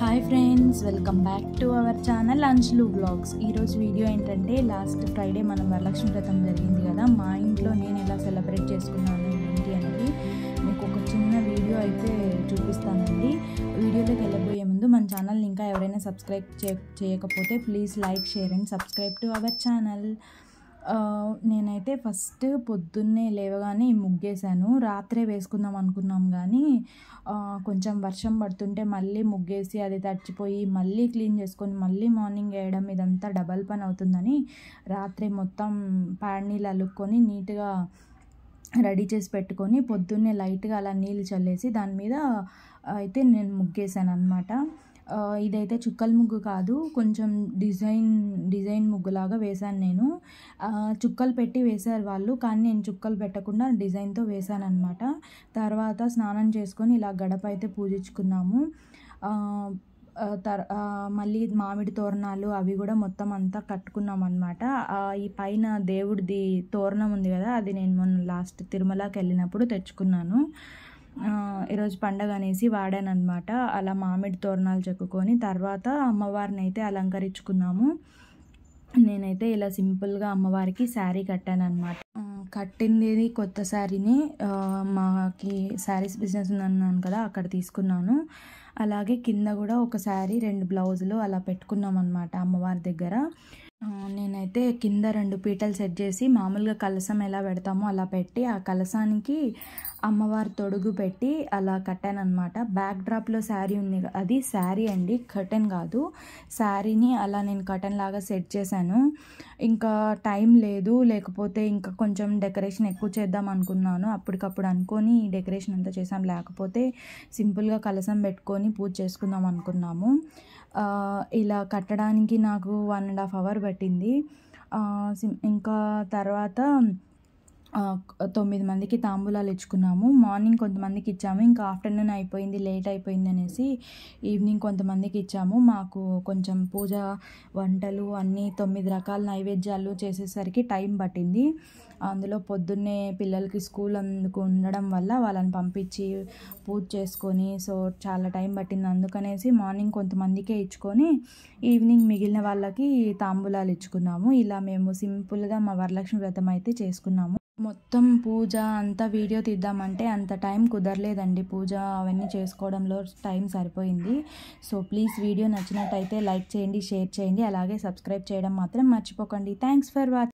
Hi friends, welcome back to our channel అంచులు vlogs. ఈరోజు video ఏంటంటే, లాస్ట్ ఫ్రైడే మనం వరలక్ష్మి వ్రతం జరిగింది కదా, మా ఇంట్లో నేను ఎలా సెలబ్రేట్ చేసుకున్నాను ఏంటి అనేది మీకు ఒక చిన్న వీడియో అయితే చూపిస్తానండి. వీడియోలోకి వెళ్ళబోయే ముందు మన ఛానల్ని ఇంకా ఎవరైనా సబ్స్క్రైబ్ చేయకపోతే please like, share and subscribe to our channel. నేనైతే ఫస్ట్ పొద్దున్నే లేవగానే ముగ్గేసాను. రాత్రే వేసుకుందాం అనుకున్నాం కానీ కొంచెం వర్షం పడుతుంటే మళ్ళీ ముగ్గేసి అది తడిచిపోయి మళ్ళీ క్లీన్ చేసుకొని మళ్ళీ మార్నింగ్ వేయడం ఇదంతా డబల్ పని అవుతుందని రాత్రి మొత్తం ప్యాడ్ నీళ్ళు అలుక్కొని నీట్గా రెడీ చేసి పెట్టుకొని పొద్దున్నే లైట్గా అలా నీళ్ళు చల్లేసి దాని మీద అయితే నేను ముగ్గేసాను అనమాట. ఇదైతే చుక్కల ముగ్గు కాదు, కొంచెం డిజైన్ ముగ్గులాగా వేశాను నేను. చుక్కలు పెట్టి వేశారు వాళ్ళు, కానీ నేను చుక్కలు పెట్టకుండా డిజైన్తో వేశాను అనమాట. తర్వాత స్నానం చేసుకొని ఇలా గడప అయితే పూజించుకున్నాము. మళ్ళీ మామిడి తోరణాలు అవి కూడా మొత్తం అంతా కట్టుకున్నాం అనమాట. ఈ పైన దేవుడిది తోరణం ఉంది కదా, అది నేను మొన్న లాస్ట్ తిరుమలకి వెళ్ళినప్పుడు తెచ్చుకున్నాను. ఈరోజు పండగ అనేసి వాడానమాట. అలా మామిడి తోరణాలు చెక్కుకొని తర్వాత అమ్మవారిని అయితే అలంకరించుకున్నాము. నేనైతే ఇలా సింపుల్గా అమ్మవారికి శారీ కట్టాను అనమాట. కట్టింది కొత్త శారీని, మాకి శారీస్ బిజినెస్ ఉన్నాను కదా అక్కడ తీసుకున్నాను. అలాగే కింద కూడా ఒక శారీ, 2 బ్లౌజులు అలా పెట్టుకున్నాం అనమాట అమ్మవారి దగ్గర. నేనైతే కింద 2 పీటలు సెట్ చేసి మామూలుగా కలసం ఎలా పెడతామో అలా పెట్టి ఆ కలసానికి అమ్మవారి తొడుగు పెట్టి అలా కట్టానమాట. బ్యాక్ డ్రాప్లో శారీ ఉంది, అది శారీ అండి, కర్టెన్ కాదు. శారీని అలా నేను కర్టెన్ లాగా సెట్ చేశాను. ఇంకా టైం లేదు, లేకపోతే ఇంకా కొంచెం డెకరేషన్ ఎక్కువ చేద్దాం అనుకున్నాను. అప్పటికప్పుడు అనుకొని డెకరేషన్ అంతా చేసాం, లేకపోతే సింపుల్గా కలసం పెట్టుకొని పూజ చేసుకుందాం అనుకున్నాము. ఇలా కట్టడానికి నాకు 1.5 అవర్ పట్టింది. ఇంకా తర్వాత 9 మందికి తాంబూలాలు ఇచ్చుకున్నాము. మార్నింగ్ కొంతమందికి ఇచ్చాము, ఇంకా ఆఫ్టర్నూన్ అయిపోయింది, లేట్ అయిపోయింది అనేసి ఈవినింగ్ కొంతమందికి ఇచ్చాము. మాకు కొంచెం పూజ వంటలు అన్నీ 9 రకాల నైవేద్యాలు చేసేసరికి టైం పట్టింది. అందులో పొద్దున్నే పిల్లలకి స్కూల్ అందుకు ఉండడం వల్ల వాళ్ళని పంపించి పూజ చేసుకొని చాలా టైం పట్టింది. అందుకనేసి మార్నింగ్ కొంతమందికే ఇచ్చుకొని ఈవినింగ్ మిగిలిన వాళ్ళకి తాంబూలాలు ఇచ్చుకున్నాము. ఇలా మేము సింపుల్గా మా వరలక్ష్మి వ్రతం అయితే చేసుకున్నాము. మొత్తం పూజ అంతా వీడియో తీద్దామంటే అంత టైం కుదరలేదండి. పూజ అవన్నీ చేసుకోవడంలో టైం సరిపోయింది. సో ప్లీజ్ వీడియో నచ్చినట్టయితే లైక్ చేయండి, షేర్ చేయండి, అలాగే సబ్స్క్రైబ్ చేయడం మాత్రం మర్చిపోకండి. Thanks for watching.